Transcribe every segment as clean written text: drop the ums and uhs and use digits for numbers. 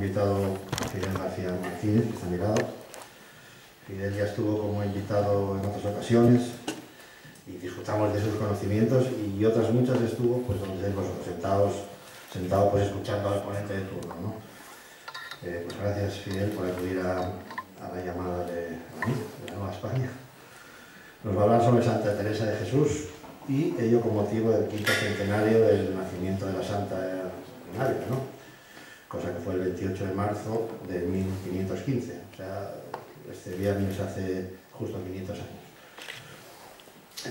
Invitado a Fidel García Martínez, que está a mi lado. Fidel ya estuvo como invitado en otras ocasiones y disfrutamos de sus conocimientos, y otras muchas estuvo pues donde vosotros sentado pues escuchando al ponente de turno, ¿no? Pues gracias, Fidel, por acudir a la llamada de la Nueva España. Nos va a hablar sobre Santa Teresa de Jesús, y ello con motivo del 5º centenario del nacimiento de la Santa en Ávila, ¿no? Cosa que fue el 28 de marzo de 1515, o sea, este viernes hace justo 500 años.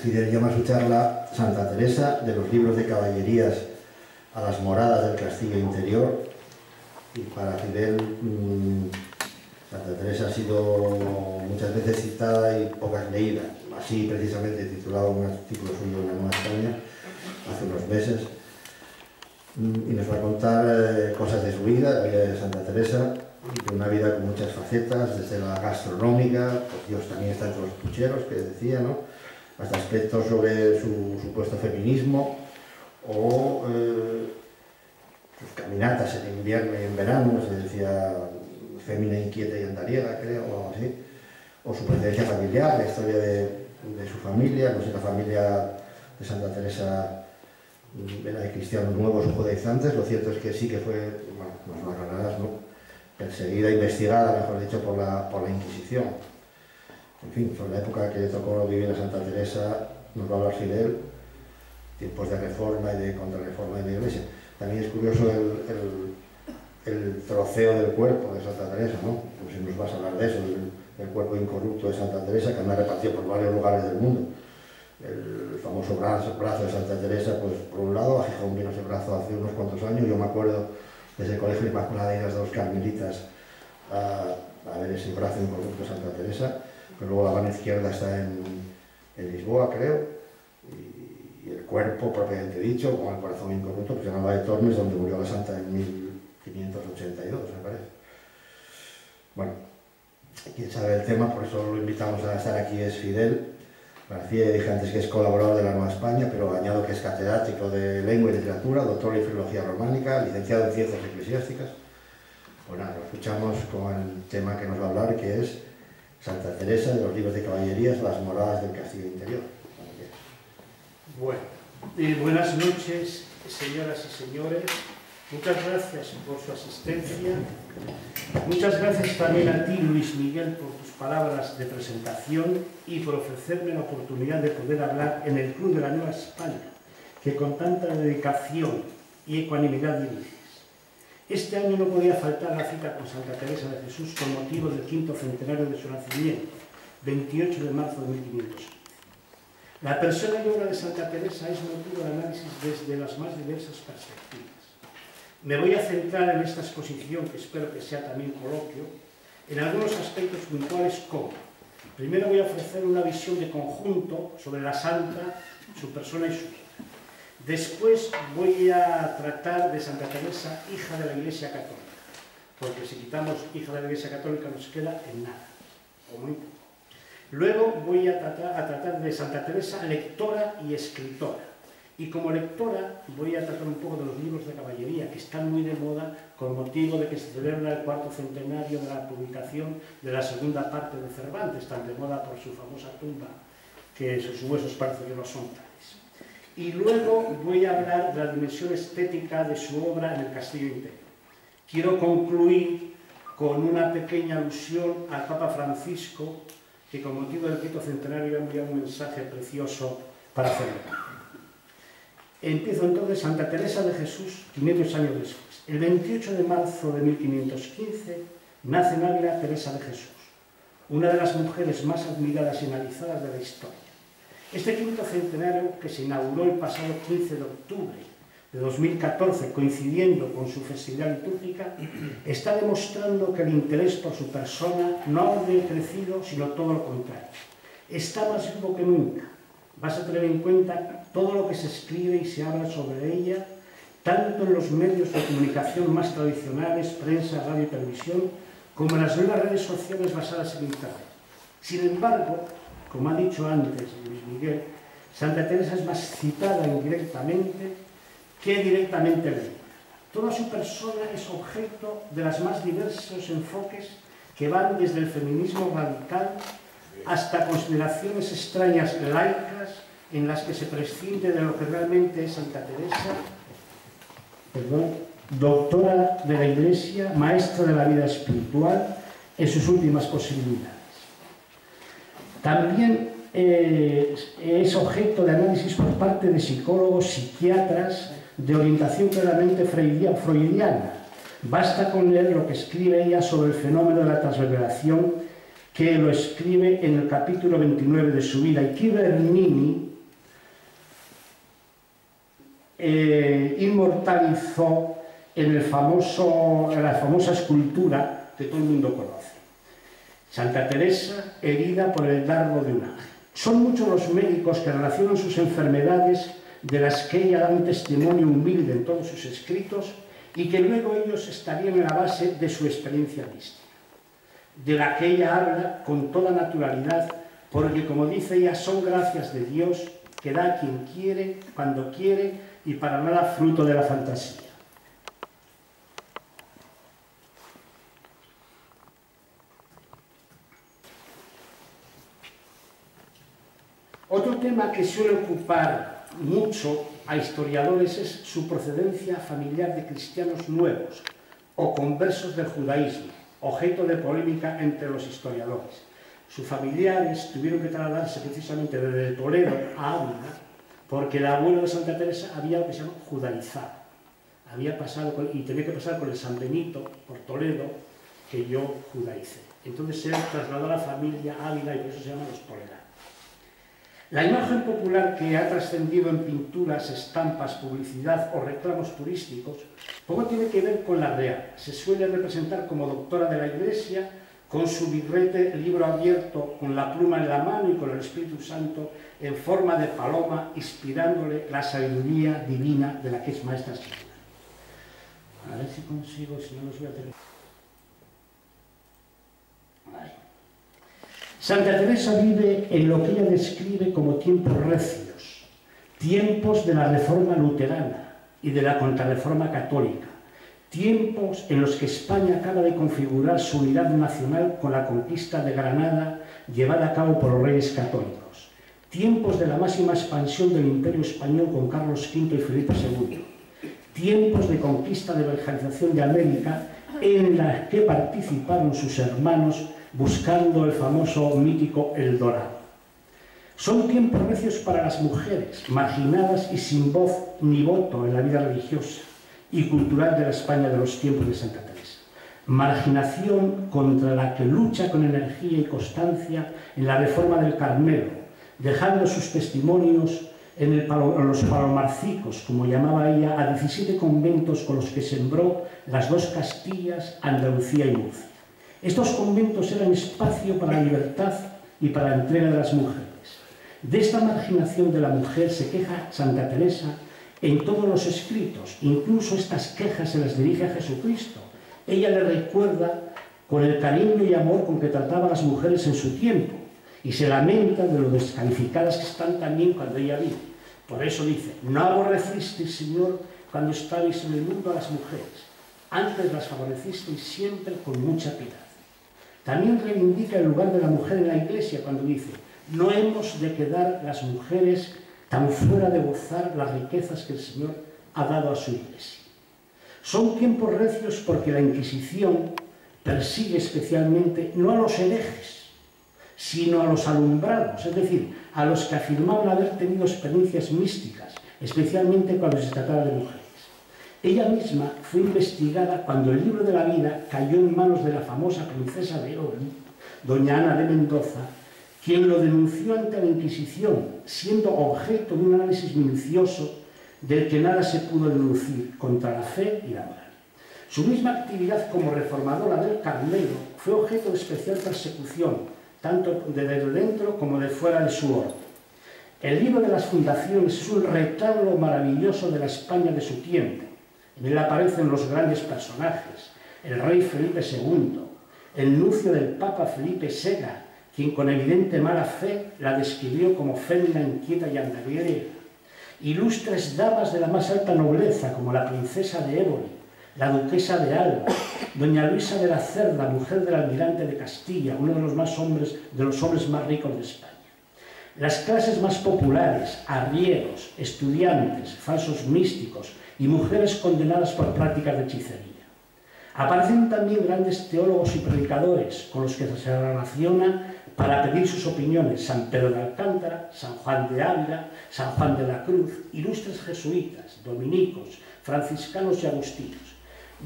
Fidel llama a su charla Santa Teresa, de los libros de caballerías a las moradas del castillo interior, y para Fidel Santa Teresa ha sido muchas veces citada y pocas leídas. Así precisamente titulado un artículo suyo en la Nueva España hace unos meses, y nos va a contar cosas de su vida, la vida de Santa Teresa, de una vida con muchas facetas, desde la gastronómica, pues Dios también está entre los pucheros, que decía, ¿no?, hasta aspectos sobre su supuesto feminismo, o sus caminatas en invierno y en verano, se decía fémina inquieta y andariega, creo, o algo así, o su presencia familiar, la historia de su familia. No sé, la familia de Santa Teresa era de cristianos nuevos o judaizantes. Lo cierto es que sí que fue, bueno, las marranadas, ¿no?, perseguida, investigada, mejor dicho, por la Inquisición. En fin, sobre la época que le tocó vivir a Santa Teresa nos va a hablar Fidel, tiempos de reforma y de contrarreforma de la Iglesia. También es curioso el troceo del cuerpo de Santa Teresa, ¿no? Pues si nos vas a hablar de eso, el cuerpo incorrupto de Santa Teresa, que anda repartido por varios lugares del mundo. El famoso brazo de Santa Teresa, pues por un lado, a Gijón vino ese brazo hace unos cuantos años. Yo me acuerdo desde el Colegio Inmaculada de las dos Carmelitas a ver ese brazo incorrupto de Santa Teresa, pero luego la mano izquierda está en Lisboa, creo, y el cuerpo propiamente dicho, con el corazón incorrupto, pues en Alba de Tormes, donde murió la Santa en 1582, me parece. Bueno, quien sabe el tema, por eso lo invitamos a estar aquí, es Fidel García. Dije antes que es colaborador de la Nueva España, pero añado que es catedrático de Lengua y Literatura, doctor en Filología Románica, licenciado en Ciencias Eclesiásticas. Bueno, lo escuchamos con el tema que nos va a hablar, que es Santa Teresa, de los libros de caballerías, las moradas del castillo interior. Bueno, buenas noches, señoras y señores. Muchas gracias por su asistencia. Muchas gracias también a ti, Luis Miguel, por tus palabras de presentación y por ofrecerme la oportunidad de poder hablar en el Club de la Nueva España, que con tanta dedicación y ecuanimidad diriges. Este año no podía faltar la cita con Santa Teresa de Jesús con motivo del 5º centenario de su nacimiento, 28 de marzo de 1515. La persona y obra de Santa Teresa es motivo de análisis desde las más diversas perspectivas. Me voy a centrar en esta exposición, que espero que sea también coloquio, en algunos aspectos puntuales como: primero voy a ofrecer una visión de conjunto sobre la Santa, su persona y su vida. Después voy a tratar de Santa Teresa, hija de la Iglesia Católica, porque si quitamos hija de la Iglesia Católica nos queda en nada, o muy poco. Luego voy a tratar de Santa Teresa, lectora y escritora. Y como lectora voy a tratar un poco de los libros de caballería, que están muy de moda con motivo de que se celebra el 4º centenario de la publicación de la segunda parte de Cervantes, tan de moda por su famosa tumba, que sus huesos parece que no son tales. Y luego voy a hablar de la dimensión estética de su obra en el castillo interior. Quiero concluir con una pequeña alusión al Papa Francisco, que con motivo del 5º centenario ha enviado un mensaje precioso para celebrar. Empiezo entonces. Santa Teresa de Jesús, 500 años después. El 28 de marzo de 1515 nace en Ávila Teresa de Jesús, una de las mujeres más admiradas y analizadas de la historia. Este 5º centenario, que se inauguró el pasado 15 de octubre de 2014, coincidiendo con su festividad litúrgica, está demostrando que el interés por su persona no ha decrecido, sino todo lo contrario. Está más vivo que nunca. Vas a tener en cuenta todo lo que se escribe y se habla sobre ella, tanto en los medios de comunicación más tradicionales, prensa, radio y televisión, como en las nuevas redes sociales basadas en Internet. Sin embargo, como ha dicho antes Luis Miguel, Santa Teresa es más citada indirectamente que directamente leída. Toda su persona es objeto de los más diversos enfoques que van desde el feminismo radical hasta consideraciones extrañas laicas en las que se prescinde de lo que realmente es Santa Teresa, doctora de la Iglesia, maestra de la vida espiritual en sus últimas posibilidades. También es objeto de análisis por parte de psicólogos, psiquiatras, de orientación claramente freudiana. Basta con leer lo que escribe ella sobre el fenómeno de la transverberación, que lo escribe en el capítulo 29 de su vida, y que Bernini inmortalizó en la famosa escultura que todo el mundo conoce. Santa Teresa, herida por el dardo de un ángel. Son muchos los médicos que relacionan sus enfermedades, de las que ella da un testimonio humilde en todos sus escritos, y que luego ellos estarían en la base de su experiencia mística, de la que ella habla con toda naturalidad, porque, como dice ella, son gracias de Dios que da a quien quiere, cuando quiere, y para nada fruto de la fantasía. Otro tema que suele ocupar mucho a historiadores es su procedencia familiar de cristianos nuevos o conversos del judaísmo, objeto de polémica entre los historiadores. Sus familiares tuvieron que trasladarse precisamente desde Toledo a Ávila, porque el abuelo de Santa Teresa había lo que se llama judaizado, había pasado y tenía que pasar por el San Benito, por Toledo, que yo judaicé. Entonces él trasladó a la familia a Ávila y por eso se llaman los toledanos. La imagen popular que ha trascendido en pinturas, estampas, publicidad o reclamos turísticos poco tiene que ver con la real. Se suele representar como doctora de la Iglesia, con su birrete, libro abierto, con la pluma en la mano y con el Espíritu Santo en forma de paloma, inspirándole la sabiduría divina de la que es maestra espiritual. A ver si consigo, si no los voy a tener. Ahí. Santa Teresa vive en lo que ella describe como tiempos recios, tiempos de la Reforma luterana y de la Contrarreforma católica, tiempos en los que España acaba de configurar su unidad nacional con la conquista de Granada llevada a cabo por los reyes católicos, tiempos de la máxima expansión del Imperio español con Carlos V y Felipe II, tiempos de conquista de evangelización de América en las que participaron sus hermanos buscando el famoso mítico El Dorado. Son tiempos recios para las mujeres, marginadas y sin voz ni voto en la vida religiosa y cultural de la España de los tiempos de Santa Teresa. Marginación contra la que lucha con energía y constancia en la Reforma del Carmelo, dejando sus testimonios en los palomarcicos, como llamaba ella, a 17 conventos con los que sembró las dos Castillas, Andalucía y Murcia. Estos conventos eran espacio para la libertad y para la entrega de las mujeres. De esta marginación de la mujer se queja Santa Teresa en todos los escritos, incluso estas quejas se las dirige a Jesucristo. Ella le recuerda con el cariño y amor con que trataba a las mujeres en su tiempo y se lamenta de lo descalificadas que están también cuando ella vive. Por eso dice: no aborrecisteis, Señor, cuando estabais en el mundo a las mujeres, antes las favorecisteis siempre con mucha piedad. También reivindica el lugar de la mujer en la Iglesia cuando dice: no hemos de quedar las mujeres tan fuera de gozar las riquezas que el Señor ha dado a su Iglesia. Son tiempos recios porque la Inquisición persigue especialmente no a los herejes, sino a los alumbrados, es decir, a los que afirmaban haber tenido experiencias místicas, especialmente cuando se trataba de mujeres. Ella misma fue investigada cuando el libro de la vida cayó en manos de la famosa princesa de Oro, doña Ana de Mendoza, quien lo denunció ante la Inquisición, siendo objeto de un análisis minucioso del que nada se pudo deducir contra la fe y la moral. Su misma actividad como reformadora del Carmelo fue objeto de especial persecución, tanto desde dentro como de fuera de su orden. El libro de las fundaciones es un retablo maravilloso de la España de su tiempo. En él aparecen los grandes personajes: el rey Felipe II, el nuncio del Papa Felipe Sega, quien con evidente mala fe la describió como fémina inquieta y andariega, ilustres damas de la más alta nobleza como la princesa de Éboli, la duquesa de Alba, doña Luisa de la Cerda, mujer del almirante de Castilla, uno de los hombres más ricos de España. Las clases más populares, arrieros, estudiantes, falsos místicos y mujeres condenadas por prácticas de hechicería. Aparecen también grandes teólogos y predicadores con los que se relaciona para pedir sus opiniones: San Pedro de Alcántara, San Juan de Ávila, San Juan de la Cruz, ilustres jesuitas, dominicos, franciscanos y agustinos.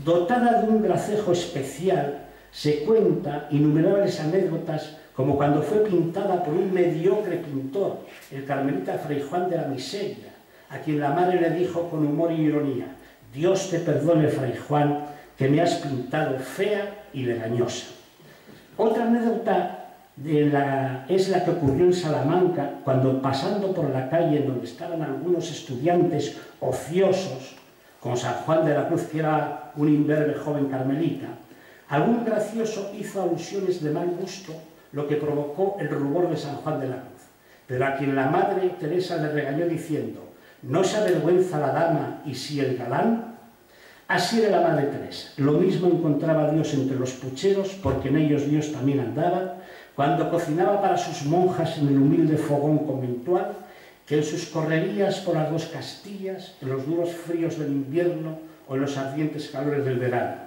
Dotada de un gracejo especial, se cuenta innumerables anécdotas, como cuando fue pintada por un mediocre pintor, el carmelita Fray Juan de la Miseria, a quien la madre le dijo con humor y ironía: «Dios te perdone, Fray Juan, que me has pintado fea y legañosa». Otra anécdota es la que ocurrió en Salamanca, cuando, pasando por la calle en donde estaban algunos estudiantes ociosos, con San Juan de la Cruz, que era un imberbe joven carmelita, algún gracioso hizo alusiones de mal gusto, lo que provocó el rubor de San Juan de la Cruz, pero a quien la madre Teresa le regañó diciendo: «¿No se avergüenza la dama y si el galán?». Así era la madre Teresa. Lo mismo encontraba Dios entre los pucheros, porque en ellos Dios también andaba, cuando cocinaba para sus monjas en el humilde fogón conventual, que en sus correrías por las dos Castillas, en los duros fríos del invierno o en los ardientes calores del verano.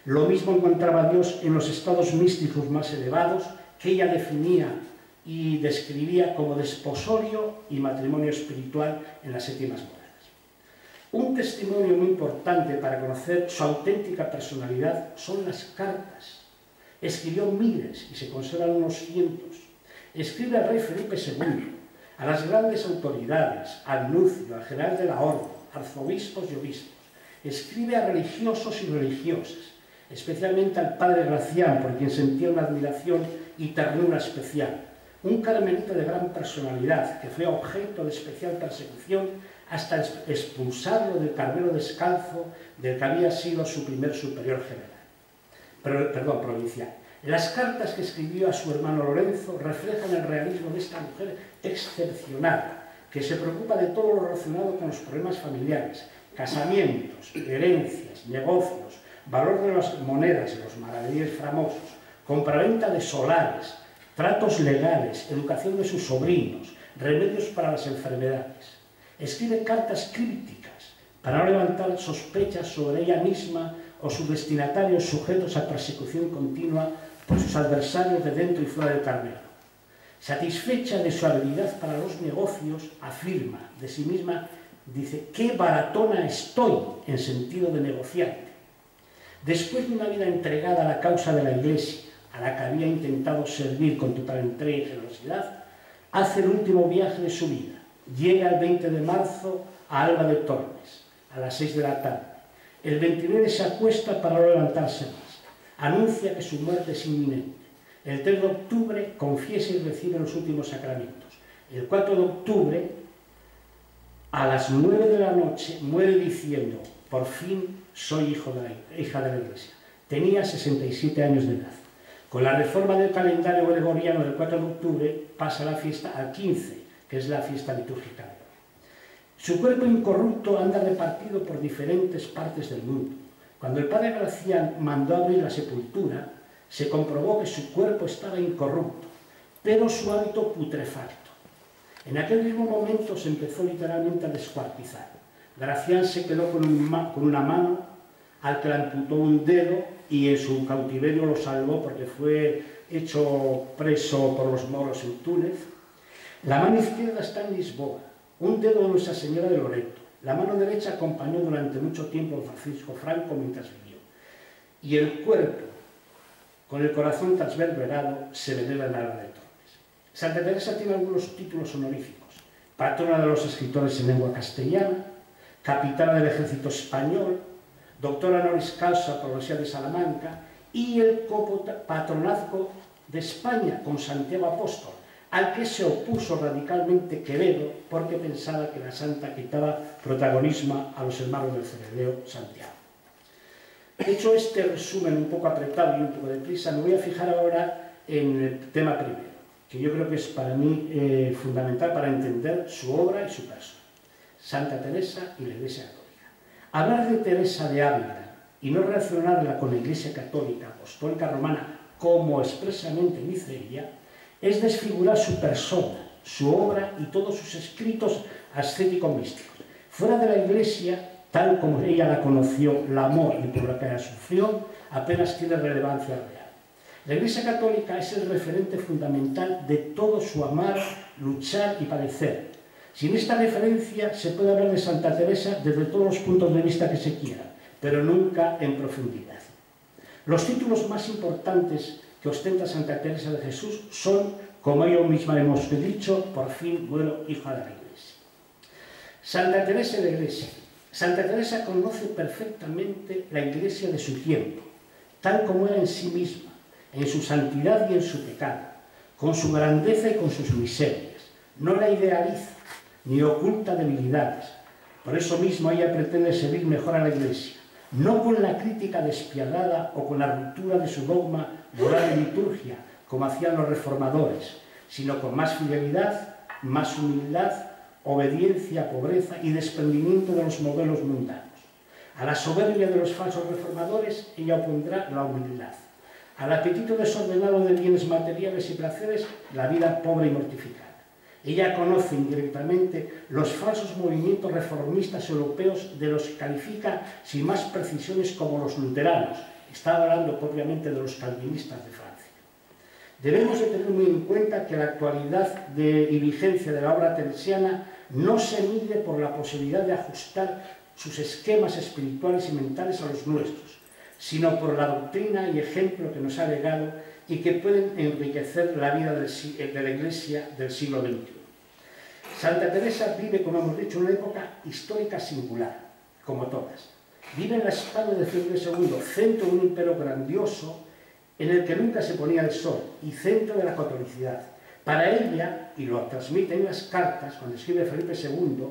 Lo mismo encontraba Dios en los estados místicos más elevados, que ella definía y describía como desposorio y matrimonio espiritual en las séptimas moradas. Un testimonio muy importante para conocer su auténtica personalidad son las cartas. Escribió miles y se conservan unos cientos. Escribe al rey Felipe II, a las grandes autoridades, al nuncio, al general de la orden, arzobispos y obispos. Escribe a religiosos y religiosas, especialmente al padre Gracián, por quien sentía una admiración y ternura especial. Un carmelita de gran personalidad, que fue objeto de especial persecución hasta expulsarlo del Carmelo Descalzo, del que había sido su primer superior general. Provincial. Las cartas que escribió a su hermano Lorenzo reflejan el realismo de esta mujer excepcional, que se preocupa de todo lo relacionado con los problemas familiares, casamientos, herencias, negocios, valor de las monedas, los maravedíes famosos, compraventa de solares, tratos legales, educación de sus sobrinos, remedios para las enfermedades. Escribe cartas crípticas para no levantar sospechas sobre ella misma o sus destinatarios sujetos a persecución continua por sus adversarios de dentro y fuera del Carmelo. Satisfecha de su habilidad para los negocios, afirma de sí misma, dice: «qué baratona estoy en sentido de negociante». Después de una vida entregada a la causa de la Iglesia, a la que había intentado servir con total entrega y generosidad, hace el último viaje de su vida. Llega el 20 de marzo a Alba de Tormes, a las 6 de la tarde. El 29 se acuesta para no levantarse más. Anuncia que su muerte es inminente. El 3 de octubre confiesa y recibe los últimos sacramentos. El 4 de octubre, a las 9 de la noche, muere diciendo: «por fin soy hija de la Iglesia». Tenía 67 años de edad. Con la reforma del calendario gregoriano del 4 de octubre pasa la fiesta al 15, que es la fiesta litúrgica de hoy. Su cuerpo incorrupto anda repartido por diferentes partes del mundo. Cuando el padre Gracián mandó abrir la sepultura, se comprobó que su cuerpo estaba incorrupto, pero su hábito putrefacto. En aquel mismo momento se empezó literalmente a descuartizar. Gracián se quedó con una mano, al que le amputó un dedo, y en su cautiverio lo salvó porque fue hecho preso por los moros en Túnez. La mano izquierda está en Lisboa, un dedo de Nuestra Señora de Loreto. La mano derecha acompañó durante mucho tiempo a Francisco Franco mientras vivió. Y el cuerpo, con el corazón transverberado, se venera en Alba de Tormes. Santa Teresa tiene algunos títulos honoríficos: patrona de los escritores en lengua castellana, capitana del ejército español, doctora honoris causa por la Universidad de Salamanca y el copatronazgo de España con Santiago Apóstol, al que se opuso radicalmente Quevedo porque pensaba que la santa quitaba protagonismo a los hermanos del Ceredeo Santiago. Hecho este resumen un poco apretado y un poco deprisa, me voy a fijar ahora en el tema primero, que yo creo que es para mí fundamental para entender su obra y su persona: Santa Teresa y la Iglesia Católica. Hablar de Teresa de Ávila y no relacionarla con la Iglesia Católica Apostólica Romana, como expresamente dice ella, es desfigurar su persona, su obra y todos sus escritos ascéticos místicos. Fuera de la Iglesia, tal como ella la conoció, la amó y por la que la sufrió, apenas tiene relevancia real. La Iglesia Católica es el referente fundamental de todo su amar, luchar y padecer. Sin esta referencia se puede hablar de Santa Teresa desde todos los puntos de vista que se quieran, pero nunca en profundidad. Los títulos más importantes que ostenta Santa Teresa de Jesús son, como ella misma hemos dicho, por fin, bueno, hija de la Iglesia. Santa Teresa de la Iglesia. Santa Teresa conoce perfectamente la Iglesia de su tiempo, tal como era en sí misma, en su santidad y en su pecado, con su grandeza y con sus miserias. No la idealiza, ni oculta debilidades. Por eso mismo ella pretende servir mejor a la Iglesia, no con la crítica despiadada o con la ruptura de su dogma, moral y liturgia, como hacían los reformadores, sino con más fidelidad, más humildad, obediencia, pobreza y desprendimiento de los modelos mundanos. A la soberbia de los falsos reformadores ella opondrá la humildad. Al apetito desordenado de bienes materiales y placeres, la vida pobre y mortificada. Ella conoce indirectamente los falsos movimientos reformistas europeos, de los que califica sin más precisiones como los luteranos. Está hablando propiamente de los calvinistas de Francia. Debemos de tener muy en cuenta que la actualidad y vigencia de la obra teresiana no se mide por la posibilidad de ajustar sus esquemas espirituales y mentales a los nuestros, sino por la doctrina y ejemplo que nos ha legado y que pueden enriquecer la vida de la Iglesia del siglo XXI. Santa Teresa vive, como hemos dicho, en una época histórica singular, como todas. Vive en la España de Felipe II, centro de un imperio grandioso en el que nunca se ponía el sol y centro de la catolicidad. Para ella, y lo transmite en las cartas cuando escribe Felipe II,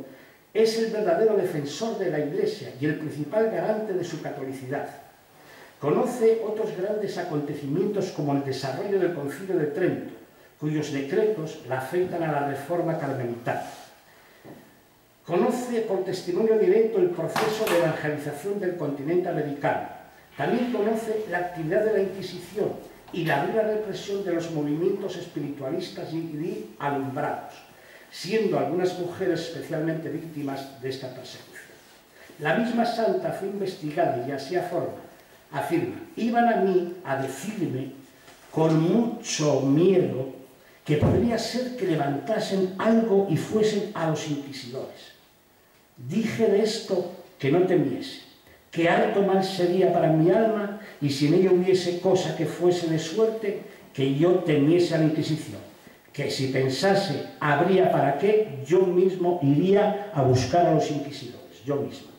es el verdadero defensor de la Iglesia y el principal garante de su catolicidad. Conoce otros grandes acontecimientos como el desarrollo del Concilio de Trento, cuyos decretos la afectan a la reforma carmelitana. Conoce por testimonio directo el proceso de evangelización del continente americano. También conoce la actividad de la Inquisición y la dura represión de los movimientos espiritualistas y alumbrados, siendo algunas mujeres especialmente víctimas de esta persecución. La misma santa fue investigada y así afirma, iban a mí a decirme con mucho miedo que podría ser que levantasen algo y fuesen a los inquisidores. Dije de esto que no temiese, que harto mal sería para mi alma y si en ella hubiese cosa que fuese de suerte, que yo temiese a la Inquisición, que si pensase habría para qué, yo mismo iría a buscar a los inquisidores, yo misma.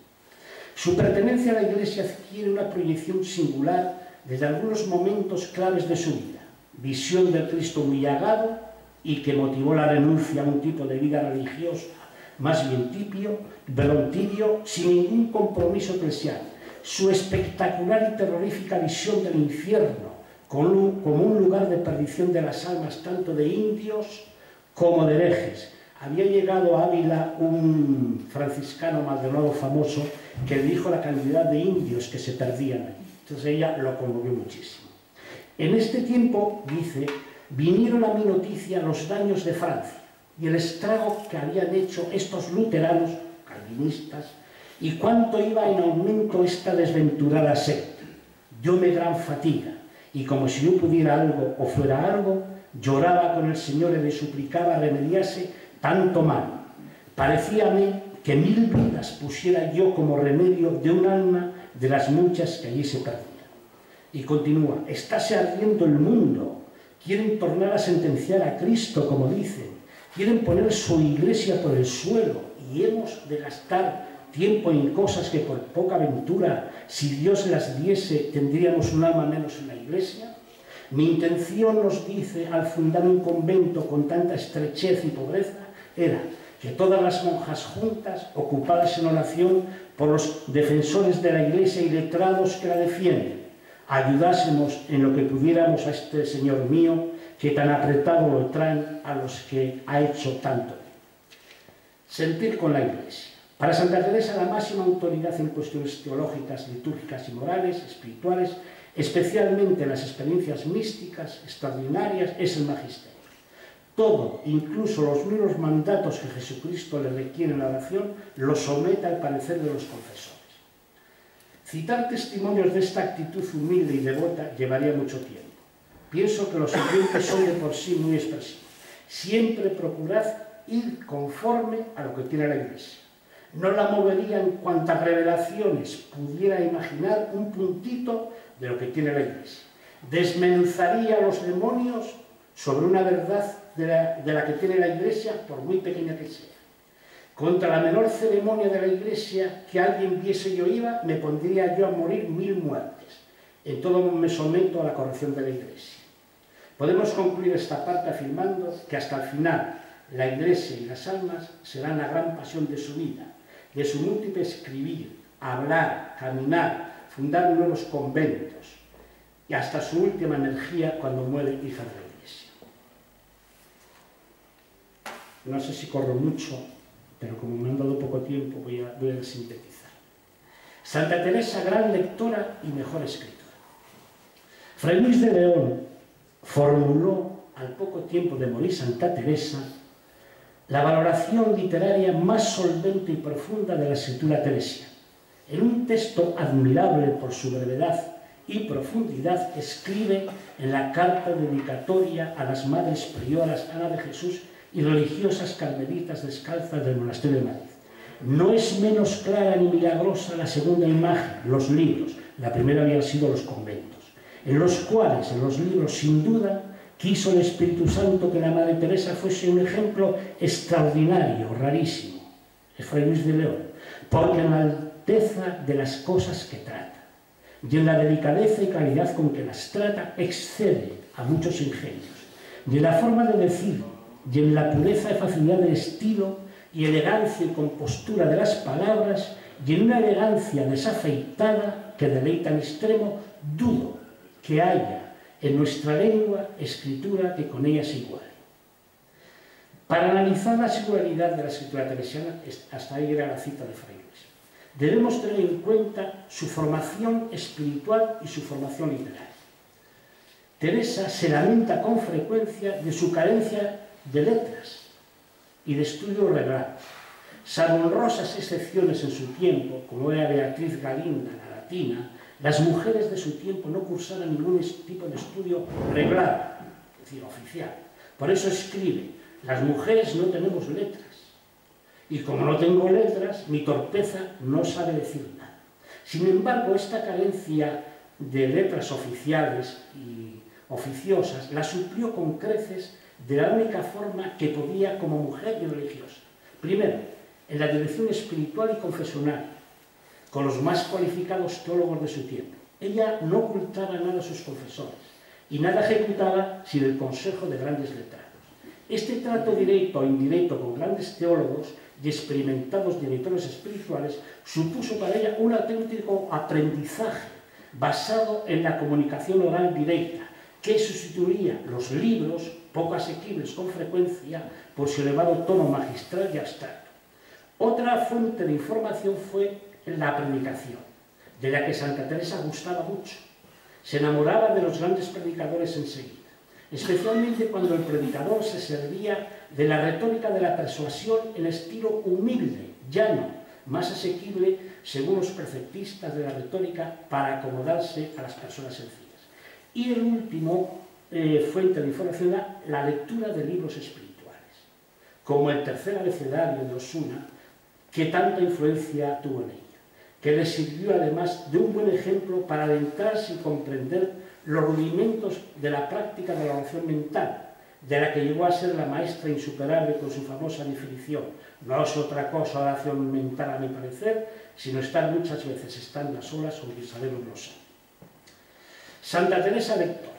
Su pertenencia a la Iglesia adquiere una proyección singular desde algunos momentos claves de su vida. Visión del Cristo muy llagado y que motivó la renuncia a un tipo de vida religiosa más bien tibio, sin ningún compromiso eclesial. Su espectacular y terrorífica visión del infierno como un lugar de perdición de las almas tanto de indios como de herejes. Había llegado a Ávila un franciscano Maldonado famoso que dijo la cantidad de indios que se perdían allí. Entonces ella lo conmovió muchísimo. En este tiempo, dice, vinieron a mi noticia los daños de Francia y el estrago que habían hecho estos luteranos, calvinistas, y cuánto iba en aumento esta desventurada secta. Dióme gran fatiga, y como si yo pudiera algo o fuera algo, lloraba con el Señor y le suplicaba remediase tanto mal. Parecíame que 1000 vidas pusiera yo como remedio de un alma de las muchas que allí se perdían. Y continúa, estáse ardiendo el mundo, quieren tornar a sentenciar a Cristo, como dicen, quieren poner su iglesia por el suelo, y hemos de gastar tiempo en cosas que por poca ventura, si Dios las diese, tendríamos un alma menos en la iglesia. Mi intención, nos dice, al fundar un convento con tanta estrechez y pobreza, era que todas las monjas juntas, ocupadas en oración por los defensores de la iglesia y letrados que la defienden, ayudásemos en lo que pudiéramos a este Señor mío, que tan apretado lo traen a los que ha hecho tanto. Sentir con la iglesia. Para Santa Teresa, la máxima autoridad en cuestiones teológicas, litúrgicas y morales, espirituales, especialmente en las experiencias místicas extraordinarias, es el magisterio. Todo, incluso los mismos mandatos que Jesucristo le requiere en la oración, lo somete al parecer de los confesores. Citar testimonios de esta actitud humilde y devota llevaría mucho tiempo. Pienso que los siguientes son de por sí muy expresivos. Siempre procurad ir conforme a lo que tiene la Iglesia. No la movería en cuantas revelaciones pudiera imaginar un puntito de lo que tiene la Iglesia. Desmenuzaría a los demonios sobre una verdad de la que tiene la Iglesia, por muy pequeña que sea. Contra la menor ceremonia de la Iglesia que alguien viese yo iba, me pondría yo a morir 1000 muertes. En todo me someto a la corrección de la Iglesia. Podemos concluir esta parte afirmando que hasta el final la Iglesia y las almas serán la gran pasión de su vida, de su múltiple escribir, hablar, caminar, fundar nuevos conventos y hasta su última energía cuando muere hija de la Iglesia. No sé si corro mucho, pero como me han dado poco tiempo voy a sintetizar. Santa Teresa, gran lectora y mejor escritora. Fray Luis de León formuló, al poco tiempo de morir Santa Teresa, la valoración literaria más solvente y profunda de la escritura teresiana. En un texto admirable por su brevedad y profundidad, escribe en la carta dedicatoria a las madres prioras Ana de Jesús y religiosas carmelitas descalzas del monasterio de Madrid. No es menos clara ni milagrosa la segunda imagen, los libros. La primera habían sido los conventos, en los cuales, en los libros, sin duda, quiso el Espíritu Santo que la Madre Teresa fuese un ejemplo extraordinario, rarísimo, es Fray Luis de León, porque en la alteza de las cosas que trata y en la delicadeza y claridad con que las trata excede a muchos ingenios, y en la forma de decir y en la pureza y facilidad de estilo y elegancia y compostura de las palabras y en una elegancia desafeitada que deleita en extremo, dudo que haya en nuestra lengua escritura que con ella se iguale. Para analizar la singularidad de la escritura teresiana, hasta ahí era la cita de Fray Luis, debemos tener en cuenta su formación espiritual y su formación literaria. Teresa se lamenta con frecuencia de su carencia de letras y de estudio reglado. Salvo honrosas excepciones en su tiempo, como era Beatriz Galinda, la latina, las mujeres de su tiempo no cursaban ningún tipo de estudio reglado, es decir, oficial. Por eso escribe, las mujeres no tenemos letras, y como no tengo letras, mi torpeza no sabe decir nada. Sin embargo, esta carencia de letras oficiales y oficiosas la suplió con creces de la única forma que podía como mujer y religiosa. Primero, en la dirección espiritual y confesional, con los más cualificados teólogos de su tiempo. Ella no ocultaba nada a sus confesores y nada ejecutaba sin el consejo de grandes letrados. Este trato directo o indirecto con grandes teólogos y experimentados directores espirituales supuso para ella un auténtico aprendizaje basado en la comunicación oral directa, que sustituiría los libros, poco asequibles con frecuencia, por su elevado tono magistral y abstracto. Otra fuente de información fue la predicación, de la que Santa Teresa gustaba mucho. Se enamoraba de los grandes predicadores enseguida, especialmente cuando el predicador se servía de la retórica de la persuasión en estilo humilde, llano, más asequible según los preceptistas de la retórica para acomodarse a las personas sencillas. Y el último fuente de información era la lectura de libros espirituales, como el tercer abecedario de Osuna, que tanta influencia tuvo en ella, que le sirvió además de un buen ejemplo para adentrarse y comprender los rudimentos de la práctica de la oración mental, de la que llegó a ser la maestra insuperable con su famosa definición. No es otra cosa oración mental, a mi parecer, sino estar muchas veces estando a solas con quien sabemos no ser. Santa Teresa lectora.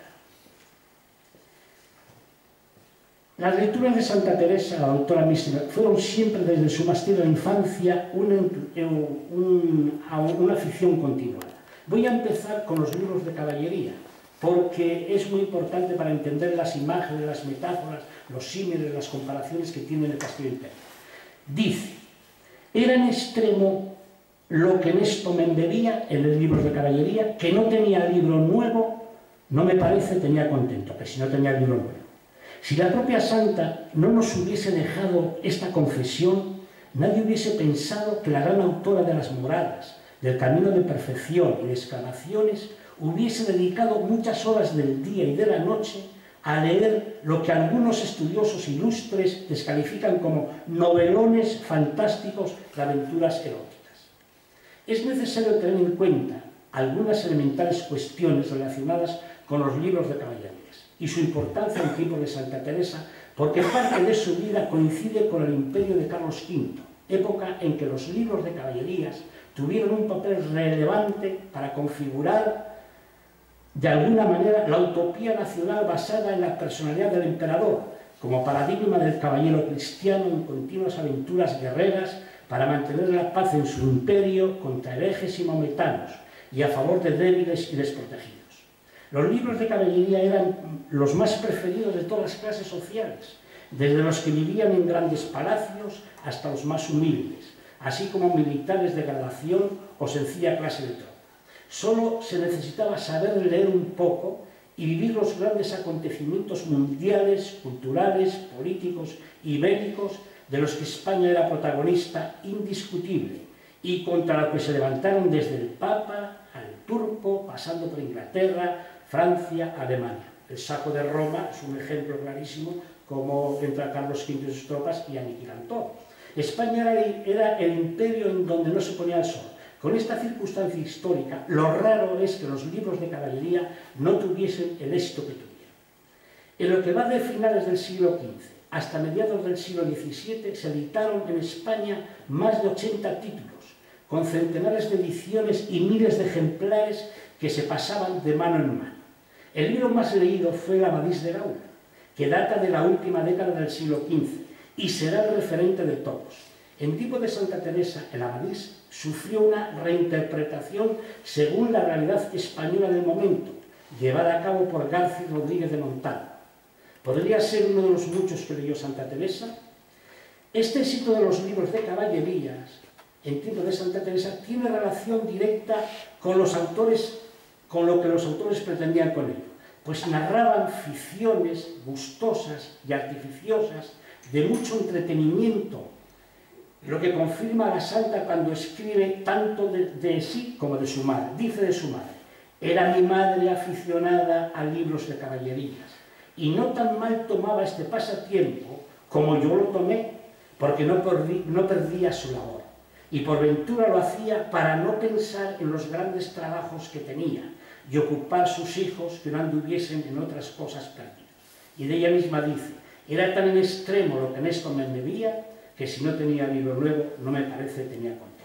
Las lecturas de Santa Teresa, la autora mística, fueron siempre desde su más tierna infancia una afición continuada. Voy a empezar con los libros de caballería, porque es muy importante para entender las imágenes, las metáforas, los símiles, las comparaciones que tiene el Castillo Imperio. Dice, Era en extremo lo que en esto me embebía en los libros de caballería, que no tenía libro nuevo, no me parece tenía contento, que si no tenía libro nuevo. Si la propia santa no nos hubiese dejado esta confesión, nadie hubiese pensado que la gran autora de las moradas, del camino de perfección y de exclamaciones, hubiese dedicado muchas horas del día y de la noche a leer lo que algunos estudiosos ilustres descalifican como novelones fantásticos de aventuras eróticas. Es necesario tener en cuenta algunas elementales cuestiones relacionadas con los libros de caballerías y su importancia en tiempos de Santa Teresa, porque parte de su vida coincide con el imperio de Carlos V, época en que los libros de caballerías tuvieron un papel relevante para configurar de alguna manera la utopía nacional basada en la personalidad del emperador, como paradigma del caballero cristiano en continuas aventuras guerreras para mantener la paz en su imperio contra herejes y maometanos y a favor de débiles y desprotegidos. Los libros de caballería eran los más preferidos de todas las clases sociales, desde los que vivían en grandes palacios hasta los más humildes, así como militares de gradación o sencilla clase de tropa. Solo se necesitaba saber leer un poco y vivir los grandes acontecimientos mundiales, culturales, políticos y bélicos de los que España era protagonista indiscutible y contra los que se levantaron desde el Papa al Turco, pasando por Inglaterra, Francia, Alemania. El saco de Roma es un ejemplo clarísimo como entra Carlos V y sus tropas y aniquilan todo. España era el imperio en donde no se ponía el sol. Con esta circunstancia histórica, lo raro es que los libros de caballería no tuviesen el éxito que tuvieron. En lo que va de finales del siglo XV hasta mediados del siglo XVII se editaron en España más de 80 títulos, con centenares de ediciones y miles de ejemplares que se pasaban de mano en mano. El libro más leído fue el Amadís de Gaula, que data de la última década del siglo XV y será el referente de todos. En tiempo de Santa Teresa, el Amadís sufrió una reinterpretación según la realidad española del momento, llevada a cabo por García Rodríguez de Montano. ¿Podría ser uno de los muchos que leyó Santa Teresa? Este éxito de los libros de caballerías en tiempo de Santa Teresa tiene relación directa con lo que los autores pretendían con ello, pues narraban ficciones gustosas y artificiosas de mucho entretenimiento, lo que confirma a la santa cuando escribe tanto de sí como de su madre. Dice de su madre: era mi madre aficionada a libros de caballerías y no tan mal tomaba este pasatiempo como yo lo tomé, porque no perdía su labor, y por ventura lo hacía para no pensar en los grandes trabajos que tenía y ocupar sus hijos que no anduviesen en otras cosas perdidas. Y de ella misma dice: era tan en extremo lo que en esto me embebía, que si no tenía libro nuevo, no me parece tenía contento.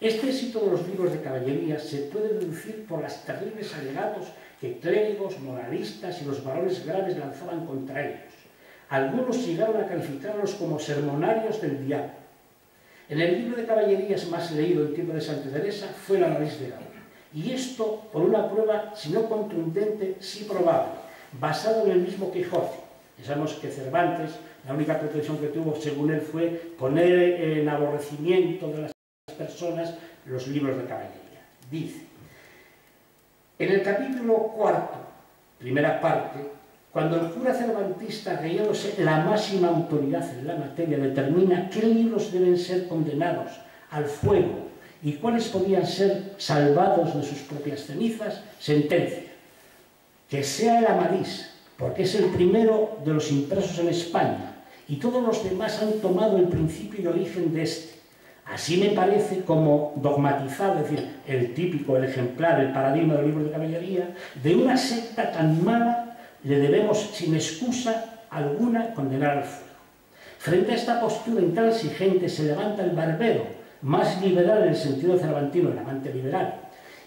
Este éxito de los libros de caballería se puede deducir por las terribles alegatos que clérigos, moralistas y los varones graves lanzaban contra ellos. Algunos llegaron a calificarlos como sermonarios del diablo. En el libro de caballerías más leído en tiempo de Santa Teresa fue el Amadís de Gaula. Y esto por una prueba, si no contundente, sí probable, basado en el mismo Quijote. Sabemos que Cervantes, la única pretensión que tuvo, según él, fue poner en aborrecimiento de las personas los libros de caballería. Dice, en el capítulo 4, primera parte, cuando el cura cervantista, creyéndose la máxima autoridad en la materia, determina qué libros deben ser condenados al fuego y cuáles podían ser salvados de sus propias cenizas, sentencia que sea el Amadís, porque es el primero de los impresos en España, y todos los demás han tomado el principio y origen de este. Así me parece como dogmatizado, es decir, el típico, el ejemplar, el paradigma del libro de caballería, de una secta tan mala, le debemos sin excusa alguna condenar al fuego. Frente a esta postura intransigente se levanta el barbero, más liberal en el sentido cervantino, el amante liberal,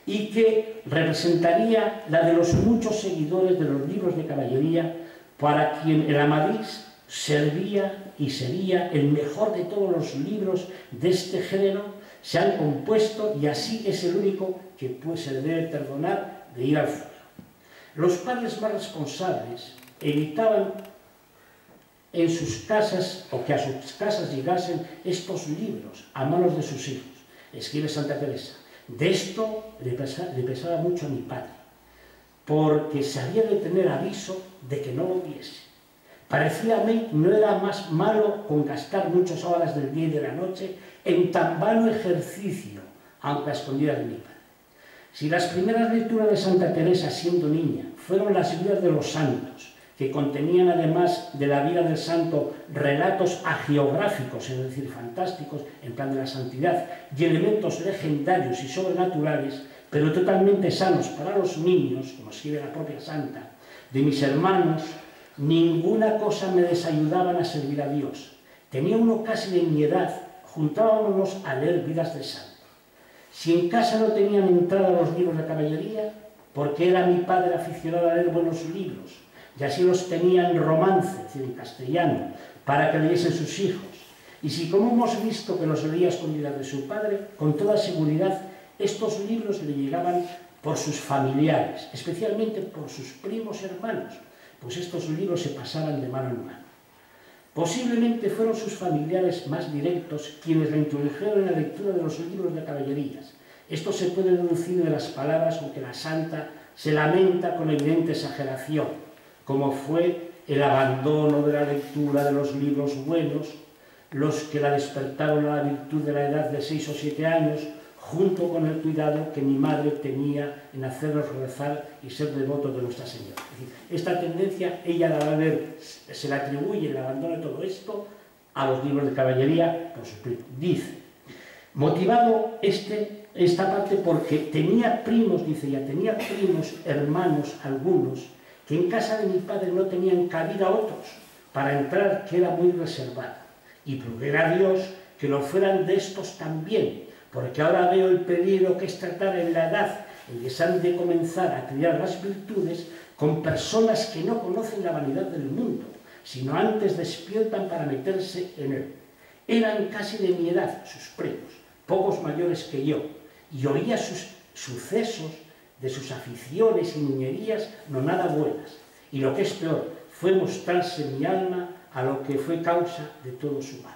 y que representaría la de los muchos seguidores de los libros de caballería, para quien el Amadís servía y sería el mejor de todos los libros de este género, se han compuesto, y así es el único que se le debe perdonar de ir al fuego. Los padres más responsables evitaban en sus casas, o que a sus casas llegasen estos libros a manos de sus hijos. Escribe Santa Teresa. De esto le pesaba mucho a mi padre, porque se había de tener aviso de que no lo viese. Parecía a mí no era más malo con gastar muchas horas del día y de la noche en tan vano ejercicio, aunque a escondidas de mi padre. Si las primeras lecturas de Santa Teresa siendo niña fueron las vidas de los santos, que contenían además de la vida del santo relatos hagiográficos, es decir, fantásticos, en plan de la santidad, y elementos legendarios y sobrenaturales, pero totalmente sanos para los niños, como escribe la propia santa, de mis hermanos, ninguna cosa me desayudaban a servir a Dios. Tenía uno casi de mi edad, juntábamos a leer vidas de santos. Si en casa no tenían entrada los libros de caballería, porque era mi padre aficionado a leer buenos libros, y así los tenía en romance, es decir, en castellano, para que leyesen sus hijos. Y si, como hemos visto, que los leía a escondidas de su padre, con toda seguridad estos libros le llegaban por sus familiares, especialmente por sus primos hermanos, pues estos libros se pasaban de mano en mano. Posiblemente fueron sus familiares más directos quienes la introdujeron en la lectura de los libros de caballerías. Esto se puede deducir de las palabras con que la santa se lamenta con evidente exageración, como fue el abandono de la lectura de los libros buenos, los que la despertaron a la virtud de la edad de 6 o 7 años, junto con el cuidado que mi madre tenía en hacernos rezar y ser devotos de Nuestra Señora. Es decir, esta tendencia, ella la va a ver, se le atribuye el abandono de todo esto a los libros de caballería por sus primos. Dice, motivado esta parte porque tenía primos, dice ella, tenía primos, hermanos, algunos, que en casa de mi padre no tenían cabida otros para entrar, que era muy reservada. Y plugué a Dios que lo fueran de estos también, porque ahora veo el peligro que es tratar en la edad en que se han de comenzar a criar las virtudes con personas que no conocen la vanidad del mundo, sino antes despiertan para meterse en él. Eran casi de mi edad, sus primos, pocos mayores que yo, y oía sus sucesos de sus aficiones y niñerías no nada buenas, y lo que es peor, fue mostrarse mi alma a lo que fue causa de todo su mal.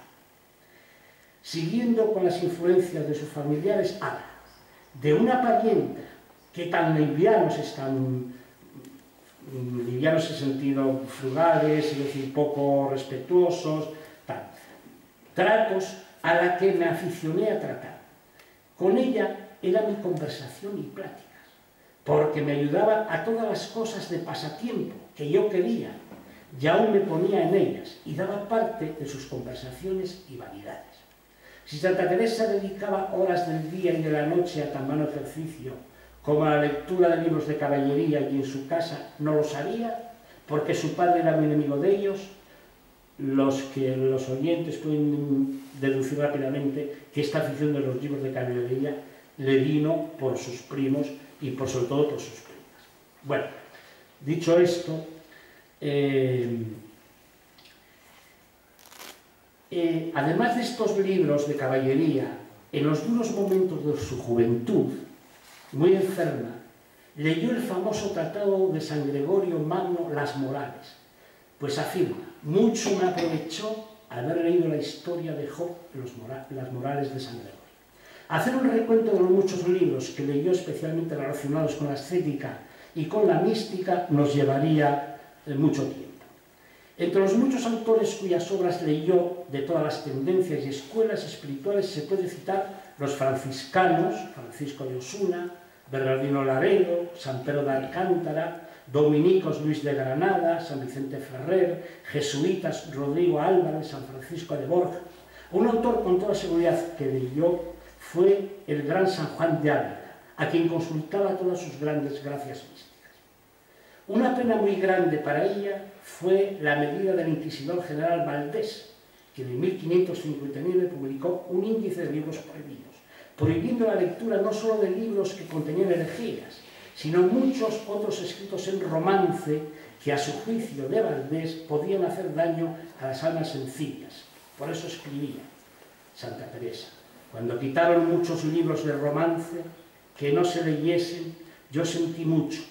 Siguiendo con las influencias de sus familiares, habla de una parienta que tan livianos están, livianos en sentido frugales, es decir, poco respetuosos, tal. Tratos a la que me aficioné a tratar. Con ella era mi conversación y pláticas, porque me ayudaba a todas las cosas de pasatiempo que yo quería, y aún me ponía en ellas, y daba parte de sus conversaciones y vanidades. Si Santa Teresa dedicaba horas del día y de la noche a tan vano ejercicio como a la lectura de libros de caballería y en su casa no lo sabía, porque su padre era muy enemigo de ellos, los oyentes pueden deducir rápidamente que esta afición de los libros de caballería le vino por sus primos y sobre todo por sus primas. Bueno, dicho esto, además de estos libros de caballería, en los duros momentos de su juventud, muy enferma, leyó el famoso tratado de San Gregorio Magno, Las Morales, pues afirma, mucho me aprovechó haber leído la historia de Job, las Morales de San Gregorio. Hacer un recuento de los muchos libros que leyó especialmente relacionados con la ascética y con la mística nos llevaría mucho tiempo. Entre los muchos autores cuyas obras leyó de todas las tendencias y escuelas espirituales se puede citar los franciscanos, Francisco de Osuna, Bernardino Laredo, San Pedro de Alcántara, dominicos Luis de Granada, San Vicente Ferrer, jesuitas Rodrigo Álvarez, San Francisco de Borja. Un autor con toda seguridad que leyó fue el gran San Juan de Ávila, a quien consultaba todas sus grandes gracias místicas. Una pena muy grande para ella fue la medida del inquisidor general Valdés, que en 1559 publicó un índice de libros prohibidos, prohibiendo la lectura no solo de libros que contenían herejías, sino muchos otros escritos en romance que a su juicio de Valdés podían hacer daño a las almas sencillas. Por eso escribía Santa Teresa, cuando quitaron muchos libros de romance que no se leyesen, yo sentí mucho,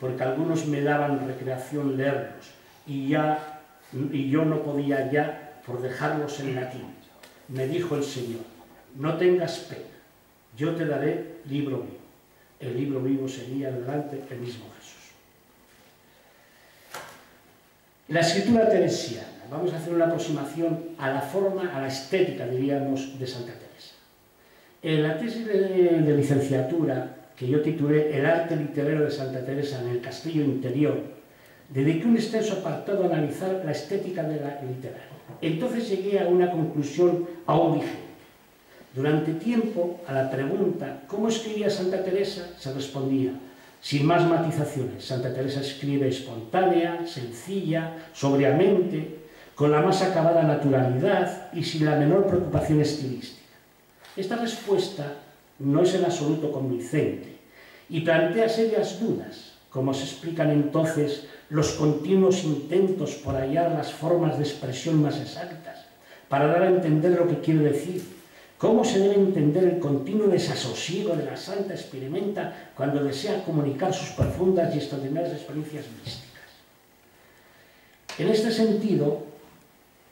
porque algunos me daban recreación leerlos, y ya y yo no podía ya por dejarlos en latín. Me dijo el Señor, no tengas pena, yo te daré libro vivo. El libro vivo sería delante el mismo Jesús. La escritura teresiana. Vamos a hacer una aproximación a la forma, a la estética, diríamos, de Santa Teresa. En la tesis de licenciatura, que yo titulé El arte literario de Santa Teresa en el castillo interior, dediqué un extenso apartado a analizar la estética de la literaria. Entonces llegué a una conclusión aún vigente. Durante tiempo, a la pregunta ¿cómo escribía Santa Teresa?, se respondía, sin más matizaciones, Santa Teresa escribe espontánea, sencilla, sobriamente, con la más acabada naturalidad y sin la menor preocupación estilística. Esta respuesta no es en absoluto convincente y plantea serias dudas, como se explican entonces los continuos intentos por hallar las formas de expresión más exactas, para dar a entender lo que quiere decir. ¿Cómo se debe entender el continuo desasosiego de la santa experimenta cuando desea comunicar sus profundas y extraordinarias experiencias místicas? En este sentido,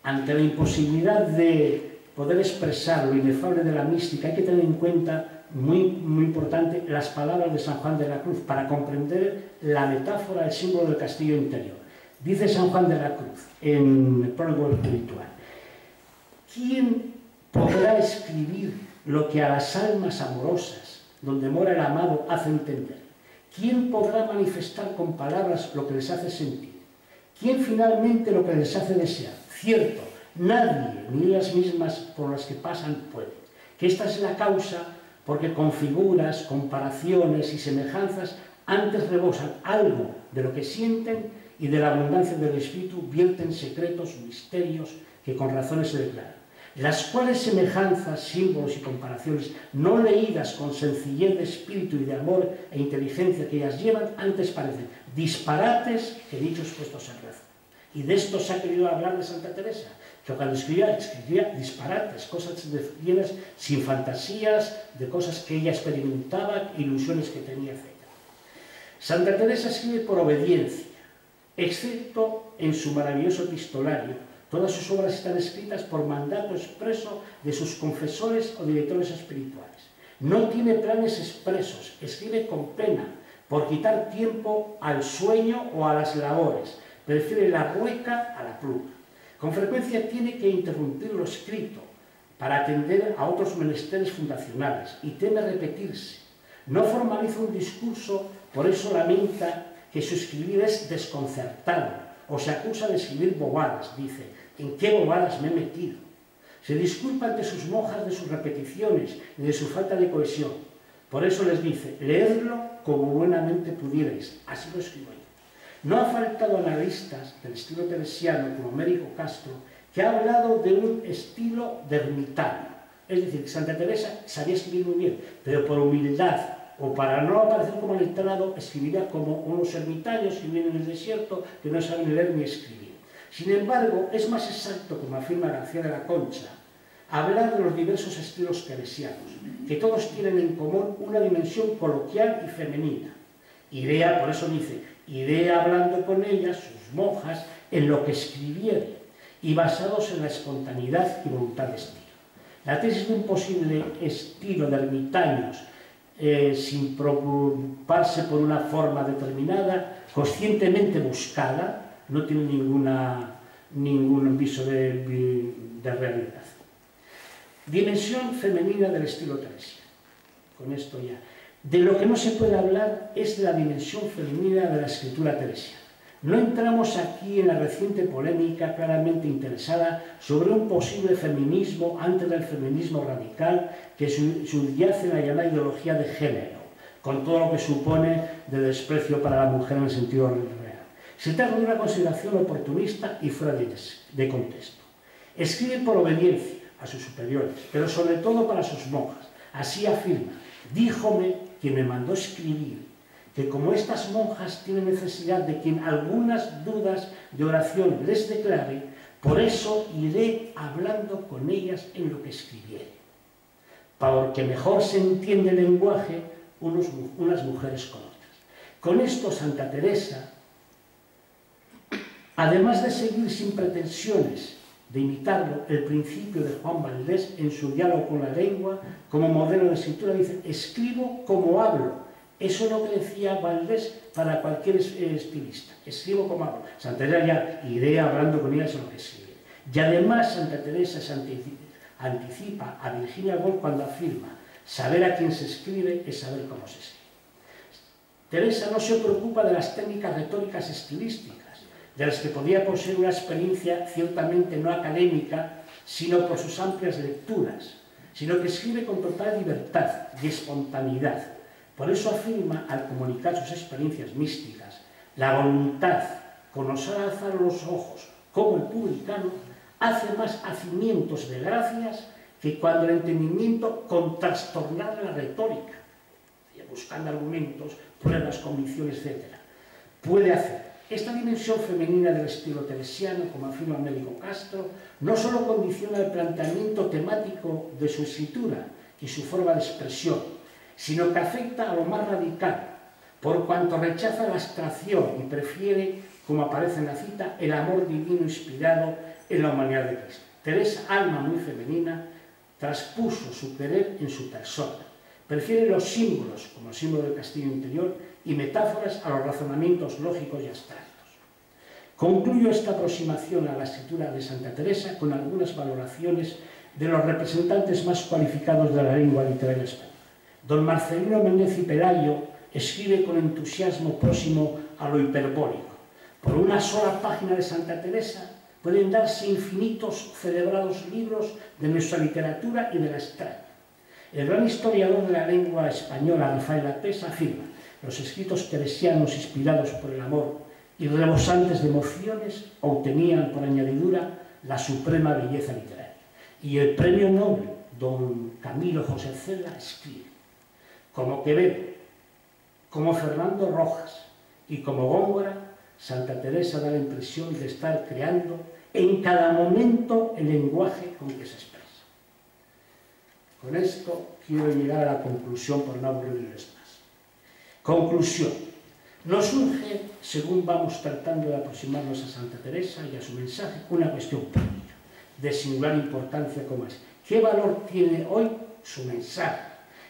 ante la imposibilidad de poder expresar lo inefable de la mística, hay que tener en cuenta, muy importante, las palabras de San Juan de la Cruz para comprender la metáfora del símbolo del castillo interior. Dice San Juan de la Cruz en el prólogo espiritual: ¿quién podrá escribir lo que a las almas amorosas, donde mora el amado, hace entender? ¿Quién podrá manifestar con palabras lo que les hace sentir? ¿Quién finalmente lo que les hace desear? Cierto, nadie, ni ellas mismas por las que pasan, pueden. Que esta es la causa porque con figuras, comparaciones y semejanzas antes rebosan algo de lo que sienten y de la abundancia del espíritu vierten secretos, misterios que con razones se declaran. Las cuales semejanzas, símbolos y comparaciones no leídas con sencillez de espíritu y de amor e inteligencia que ellas llevan, antes parecen disparates que dichos puestos en razón. Y de esto se ha querido hablar de Santa Teresa, que cuando escribía disparates, cosas llenas sin fantasías, de cosas que ella experimentaba, ilusiones que tenía, etc. Santa Teresa escribe por obediencia, excepto en su maravilloso epistolario. Todas sus obras están escritas por mandato expreso de sus confesores o directores espirituales. No tiene planes expresos, escribe con pena, por quitar tiempo al sueño o a las labores. Prefiere la rueca a la pluma. Con frecuencia tiene que interrumpir lo escrito para atender a otros menesteres fundacionales y teme repetirse. No formaliza un discurso, por eso lamenta que su escribir es desconcertado o se acusa de escribir bobadas. Dice, ¿en qué bobadas me he metido? Se disculpa ante sus monjas de sus repeticiones y de su falta de cohesión. Por eso les dice, leedlo como buenamente pudierais. Así lo escribo yo. No ha faltado analistas del estilo teresiano como Américo Castro que ha hablado de un estilo de ermitaño. Es decir, que Santa Teresa sabía escribir muy bien, pero por humildad o para no aparecer como letrado, escribiría como unos ermitaños que viven en el desierto que no saben leer ni escribir. Sin embargo, es más exacto, como afirma García de la Concha, hablar de los diversos estilos teresianos, que todos tienen en común una dimensión coloquial y femenina. Iré, por eso dice, iré hablando con ellas, sus monjas, en lo que escribiere, y basados en la espontaneidad y voluntad de estilo. La tesis de un posible estilo de ermitaños, sin preocuparse por una forma determinada, conscientemente buscada, no tiene ningún viso de realidad. Dimensión femenina del estilo teresiano. Con esto ya. De lo que no se puede hablar es de la dimensión femenina de la escritura teresiana. No entramos aquí en la reciente polémica claramente interesada sobre un posible feminismo antes del feminismo radical que subyace en la llamada ideología de género, con todo lo que supone de desprecio para la mujer en el sentido real. Se trata de una consideración oportunista y fuera de contexto. Escribe por obediencia a sus superiores, pero sobre todo para sus monjas. Así afirma, díjome quien me mandó escribir, que como estas monjas tienen necesidad de quien algunas dudas de oración les declare, por eso iré hablando con ellas en lo que escribiere, porque mejor se entiende el lenguaje unas mujeres con otras. Con esto Santa Teresa Además de seguir sin pretensiones de imitarlo, el principio de Juan Valdés en su diálogo con la lengua, como modelo de escritura, dice: escribo como hablo. Eso es lo que decía Valdés para cualquier estilista. Escribo como hablo. Santa Teresa ya iré hablando con ella sobre lo que escribe. Y además Santa Teresa se anticipa a Virginia Woolf cuando afirma: saber a quién se escribe es saber cómo se escribe. Teresa no se preocupa de las técnicas retóricas estilísticas, de las que podía poseer una experiencia ciertamente no académica, sino por sus amplias lecturas, sino que escribe con total libertad y espontaneidad. Por eso afirma, al comunicar sus experiencias místicas, la voluntad, con osar alzar los ojos como el publicano, hace más hacimientos de gracias que cuando el entendimiento con trastornar la retórica, buscando argumentos, pruebas, convicciones, etc. puede hacer. Esta dimensión femenina del estilo teresiano, como afirma Américo Castro, no solo condiciona el planteamiento temático de su escritura y su forma de expresión, sino que afecta a lo más radical, por cuanto rechaza la abstracción y prefiere, como aparece en la cita, el amor divino inspirado en la humanidad de Cristo. Teresa, alma muy femenina, traspuso su querer en su persona. Prefiere los símbolos, como el símbolo del castillo interior, y metáforas a los razonamientos lógicos y abstractos. Concluyo esta aproximación a la escritura de Santa Teresa con algunas valoraciones de los representantes más cualificados de la lengua literaria española. Don Marcelino Méndez y Pelayo escribe con entusiasmo próximo a lo hiperbólico. Por una sola página de Santa Teresa pueden darse infinitos celebrados libros de nuestra literatura y de la extraña. El gran historiador de la lengua española, Rafael Lapesa, afirma: los escritos teresianos inspirados por el amor y rebosantes de emociones obtenían por añadidura la suprema belleza literaria. Y el premio Nobel, don Camilo José Cela, escribe: como Quevedo, como Fernando Rojas y como Góngora, Santa Teresa da la impresión de estar creando en cada momento el lenguaje con que se expresa. Con esto quiero llegar a la conclusión por no aburrirles más. Conclusión. Nos surge, según vamos tratando de aproximarnos a Santa Teresa y a su mensaje, una cuestión pública, de singular importancia como es: ¿qué valor tiene hoy su mensaje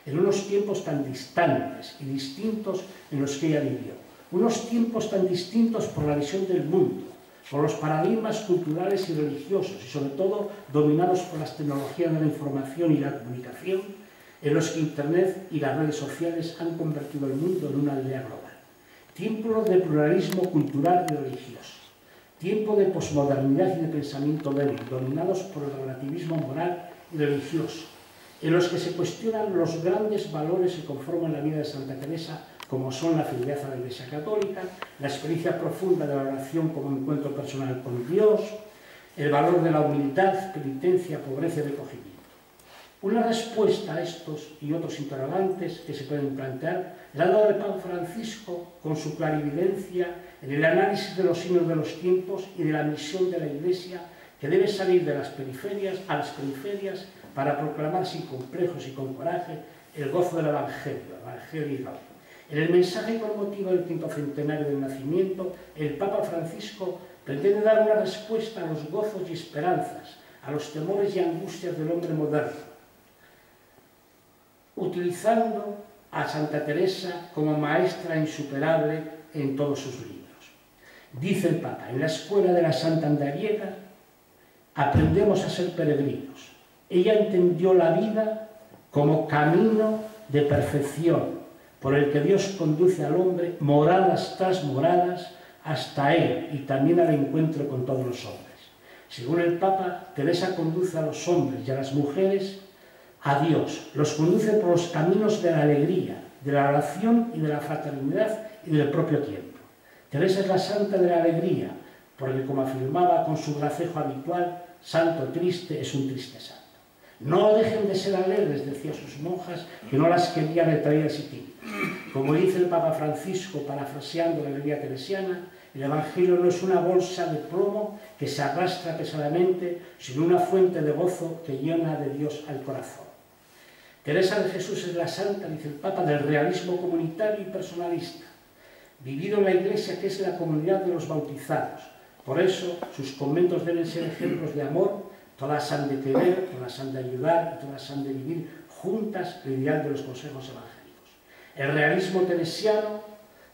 en unos tiempos tan distantes y distintos en los que ella vivió? Unos tiempos tan distintos por la visión del mundo, por los paradigmas culturales y religiosos, y sobre todo dominados por las tecnologías de la información y la comunicación, en los que Internet y las redes sociales han convertido el mundo en una aldea global. Tiempo de pluralismo cultural y religioso. Tiempo de posmodernidad y de pensamiento débil, dominados por el relativismo moral y religioso, en los que se cuestionan los grandes valores que conforman la vida de Santa Teresa, como son la fidelidad a la Iglesia Católica, la experiencia profunda de la oración como encuentro personal con Dios, el valor de la humildad, penitencia, pobreza y recogimiento. Una respuesta a estos y otros interrogantes que se pueden plantear la ha dado el Papa Francisco con su clarividencia en el análisis de los signos de los tiempos y de la misión de la Iglesia, que debe salir de las periferias a las periferias para proclamar sin complejos y con coraje el gozo del Evangelio. En el mensaje con motivo del 5º centenario del nacimiento, el Papa Francisco pretende dar una respuesta a los gozos y esperanzas, a los temores y angustias del hombre moderno, utilizando a Santa Teresa como maestra insuperable en todos sus libros. Dice el Papa: en la escuela de la Santa Andariega aprendemos a ser peregrinos. Ella entendió la vida como camino de perfección, por el que Dios conduce al hombre moradas tras moradas hasta Él y también al encuentro con todos los hombres. Según el Papa, Teresa conduce a los hombres y a las mujeres a Dios, los conduce por los caminos de la alegría, de la oración y de la fraternidad y del propio tiempo. Teresa es la santa de la alegría, porque, como afirmaba con su gracejo habitual, santo triste es un triste santo. No dejen de ser alegres, decía a sus monjas, que no las querían retraídas y tímidas. Como dice el Papa Francisco, parafraseando la alegría teresiana, el Evangelio no es una bolsa de plomo que se arrastra pesadamente, sino una fuente de gozo que llena de Dios al corazón. Teresa de Jesús es la santa, dice el Papa, del realismo comunitario y personalista, vivido en la Iglesia, que es la comunidad de los bautizados, Por eso, sus conventos deben ser ejemplos de amor, todas han de querer, todas han de ayudar y todas han de vivir juntas el ideal de los consejos evangélicos. El realismo teresiano,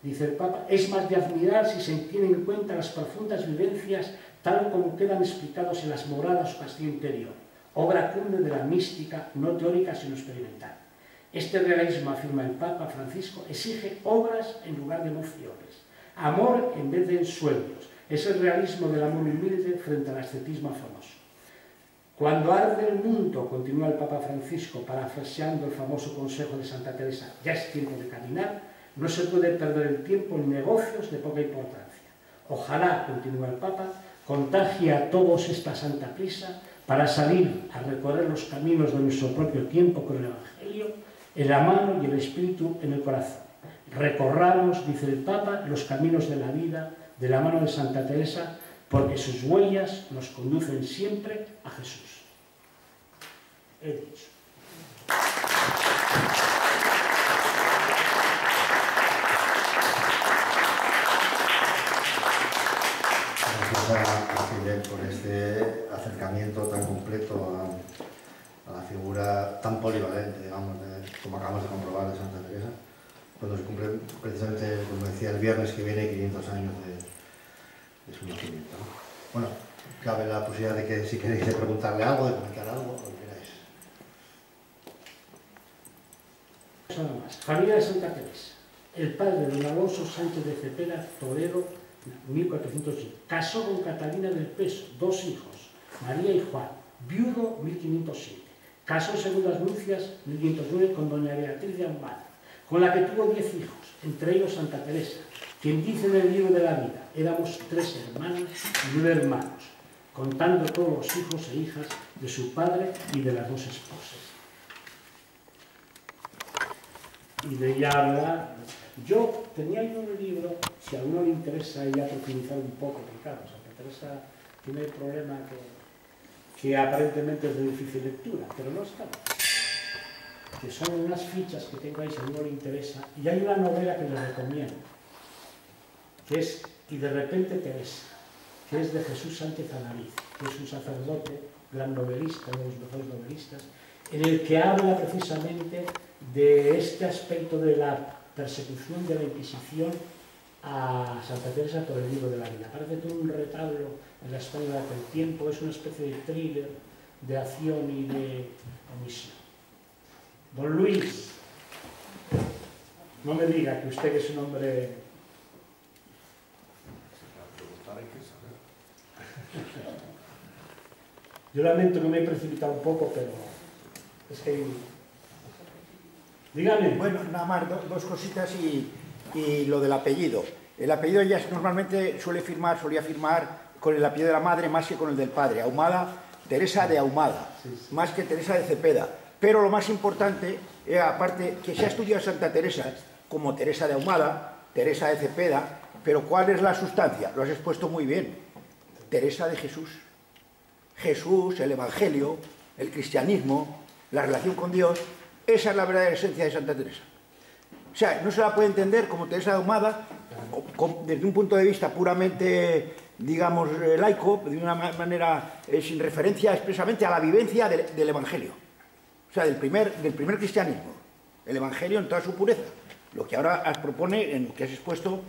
dice el Papa, es más de admirar si se tienen en cuenta las profundas vivencias tal como quedan explicados en las moradas o castillo interior, obra cumbre de la mística, no teórica sino experimental. Este realismo, afirma el Papa Francisco, exige obras en lugar de emociones, amor en vez de ensueños. Es el realismo del amor humilde frente al ascetismo famoso. Cuando arde el mundo, continúa el Papa Francisco, parafraseando el famoso consejo de Santa Teresa, ya es tiempo de caminar, no se puede perder el tiempo en negocios de poca importancia. Ojalá, continúa el Papa, contagie a todos esta santa prisa para salir a recorrer los caminos de nuestro propio tiempo con el Evangelio, en la mano y el Espíritu en el corazón. Recorramos, dice el Papa, los caminos de la vida de la mano de Santa Teresa, porque sus huellas nos conducen siempre a Jesús. He dicho. Gracias a Fidel por este acercamiento tan completo a la figura tan polivalente, digamos, como acabamos de comprobar, de Santa Teresa, cuando se cumple precisamente, como decía, el viernes que viene, 500 años de su nacimiento, ¿no? Bueno, cabe la posibilidad de que si queréis de preguntarle algo, de comentar algo, lo que queráis. Nada más. Familia de Santa Teresa. El padre don Alonso Sánchez de Cepeda, torero, 1410. Casó con Catalina del Peso, 2 hijos, María y Juan. Viudo, 1507. Casó en segundas nupcias, 1509, con doña Beatriz de Ahumada, con la que tuvo 10 hijos, entre ellos Santa Teresa, quien dice en el libro de la vida, éramos 3 hermanos y 9 hermanos, contando todos los hijos e hijas de su padre y de las 2 esposas. Y de ella habla. Yo tenía ahí un libro, si a uno le interesa ya profundizar un poco, porque claro, Santa Teresa tiene el problema que aparentemente es de difícil lectura, pero no es claro. Que son unas fichas que tengo ahí, si a uno le interesa, y hay una novela que les recomiendo, que es Y de repente Teresa, que es de Jesús Sánchez Alariz, que es un sacerdote, gran novelista, uno de los mejores novelistas, en el que habla precisamente de este aspecto de la persecución de la Inquisición a Santa Teresa por el libro de la vida. Parece todo un retablo en la España de aquel tiempo, es una especie de thriller de acción y de omisión. Don Luis, no me diga que usted, que es un hombre... Yo lamento que me he precipitado un poco, pero es que... Dígame. Bueno, nada más, dos cositas y lo del apellido. El apellido ella normalmente solía firmar con el apellido de la madre más que con el del padre. Ahumada, Teresa de Ahumada, más que Teresa de Cepeda. Pero lo más importante, aparte, que se ha estudiado Santa Teresa como Teresa de Ahumada, Teresa de Cepeda, pero ¿cuál es la sustancia? Lo has expuesto muy bien. Teresa de Jesús. Jesús, el Evangelio, el cristianismo, la relación con Dios, esa es la verdadera esencia de Santa Teresa. O sea, no se la puede entender como Teresa de Ahumada desde un punto de vista puramente, digamos, laico, de una manera sin referencia expresamente a la vivencia del Evangelio. O sea, del primer cristianismo. El Evangelio en toda su pureza. Lo que ahora propone, en lo que has expuesto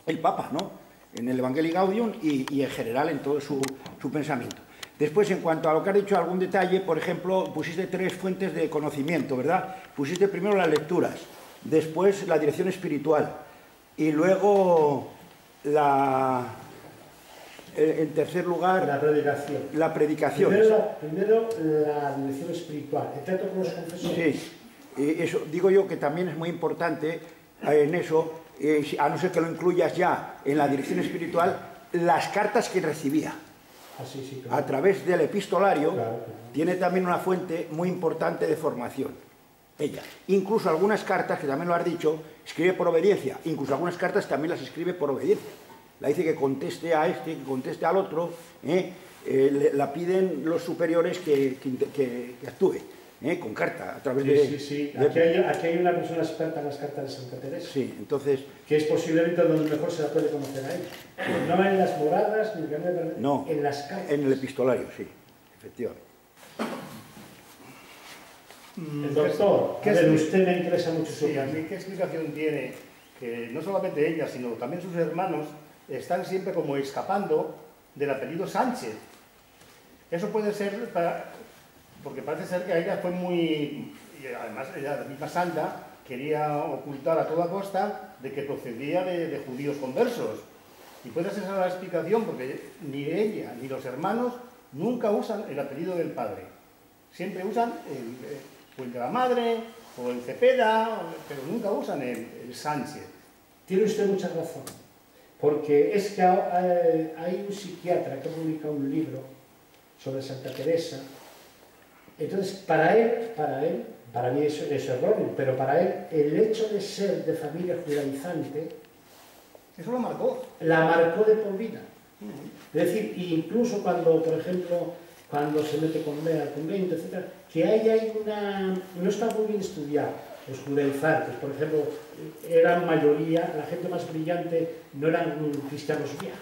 el Papa, ¿no? En el Evangelii Gaudium y en general en todo su pensamiento. Después, en cuanto a lo que has dicho, algún detalle, por ejemplo, pusiste 3 fuentes de conocimiento, ¿verdad? Pusiste primero las lecturas, después la dirección espiritual y luego en tercer lugar, la predicación. Primero la dirección espiritual. El trato con los confesores. Sí, eso digo yo que también es muy importante en eso, a no ser que lo incluyas ya en la dirección espiritual, las cartas que recibía. Sí, claro. A través del epistolario, claro. Tiene también una fuente muy importante de formación. Ella. Incluso algunas cartas, que también lo has dicho, escribe por obediencia. Incluso algunas cartas también las escribe por obediencia. La dice que conteste a este, que conteste al otro. La piden los superiores que actúe. con carta, a través Sí, de... sí, sí. de- Aquí hay una persona experta en las cartas de Santa Teresa, Sí, entonces, que es posiblemente donde mejor se la puede conocer a ella. No en las moradas, ni no, en las cartas. en el epistolario, sí, efectivamente. El doctor, ¿Qué a ver, es- usted me interesa mucho su Sí, a opinión. mí qué explicación tiene que no solamente ella, sino también sus hermanos están siempre como escapando del apellido Sánchez. Eso puede ser porque parece ser que ella fue muy... Y además ella, la misma santa, quería ocultar a toda costa de que procedía de judíos conversos. Y puede ser esa la explicación porque ni ella ni los hermanos nunca usan el apellido del padre. Siempre usan o el de la madre, o el Cepeda, pero nunca usan el Sánchez. Tiene usted mucha razón, porque es que hay un psiquiatra que ha publicado un libro sobre Santa Teresa. Entonces, para mí eso es erróneo, pero para él el hecho de ser de familia judaizante Eso lo marcó. la marcó de por vida. Es decir, incluso cuando, por ejemplo, cuando se mete con al convento, etc., que ahí hay una... No está muy bien estudiado. Los judaizantes, por ejemplo, eran mayoría, la gente más brillante no eran cristianos viejos,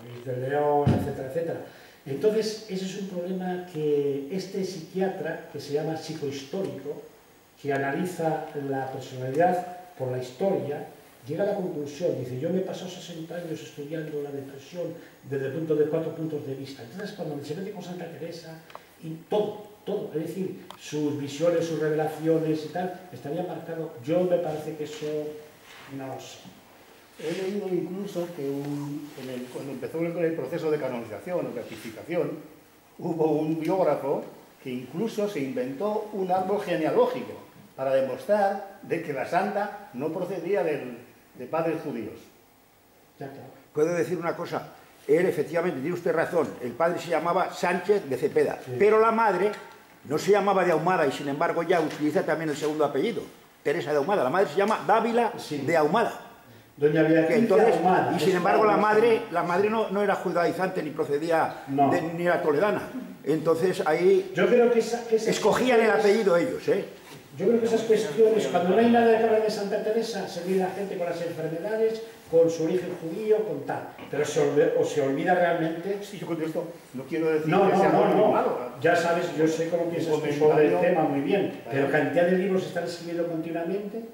Luis de León, etcétera, etcétera. Entonces, ese es un problema que este psiquiatra, que se llama psicohistórico, que analiza la personalidad por la historia, llega a la conclusión, dice, yo me he pasado 60 años estudiando la depresión desde el punto de 4 puntos de vista. Entonces, cuando se mete con Santa Teresa, y todo, es decir, sus visiones, sus revelaciones y tal, estaría marcado. Yo me parece que eso no lo sé. He leído incluso que cuando empezó el proceso de canonización o beatificación, hubo un biógrafo que incluso se inventó un árbol genealógico para demostrar de que la santa no procedía de padres judíos. Ya, claro. Puedo decir una cosa, él efectivamente, tiene usted razón, el padre se llamaba Sánchez de Cepeda, Sí. pero la madre no se llamaba de Ahumada y sin embargo ya utiliza también el segundo apellido, Teresa de Ahumada. La madre se llama Dávila Sí. de Ahumada. Doña Beatriz Entonces, Ahumada, y sin es embargo una la madre no era judaizante ni procedía No. ni era toledana. Entonces ahí Yo creo que esas escogían el cuestiones- apellido ellos, ¿eh? Yo creo que esas cuestiones, cuando no hay nada de hablar de Santa Teresa, se ve la gente con las enfermedades, con su origen judío, con tal. Pero se olvida realmente... Sí, yo contesto, no quiero decir No, que sea muy no. malo. Ya sabes, yo sé cómo piensas tú comentario. sobre el tema muy bien, pero cantidad de libros se están escribiendo continuamente,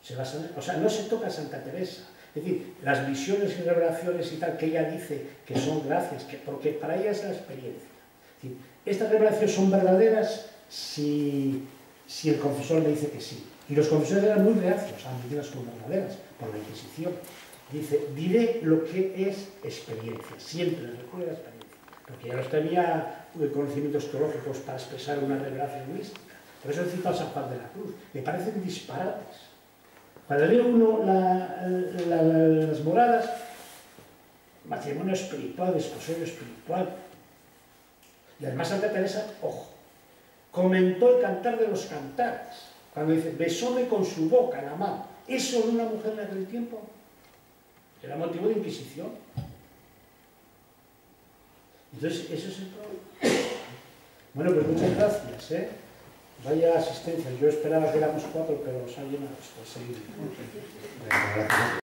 se basan, o sea, no se toca Santa Teresa. Es decir, las visiones y revelaciones y tal que ella dice que son gracias, porque para ella es la experiencia. Es decir, estas revelaciones son verdaderas si el confesor le dice que sí. Y los confesores eran muy reacios a admitirlas como verdaderas, por la Inquisición. Dice, diré lo que es experiencia, siempre les recuerda la experiencia, porque ya los tenía conocimientos teológicos para expresar una revelación mística. Por eso he citado a San Juan de la Cruz. Me parecen disparates. Cuando lee uno las moradas, matrimonio espiritual, desposorio espiritual. Y además Santa Teresa, ojo, comentó el cantar de los cantares, cuando dice, besóme con su boca la mano. Eso en una mujer en aquel tiempo era motivo de inquisición. Entonces, eso es el problema. Bueno, pues muchas gracias, ¿eh? Vaya asistencia. Yo esperaba que éramos 4, pero os ha llenado esto. Gracias.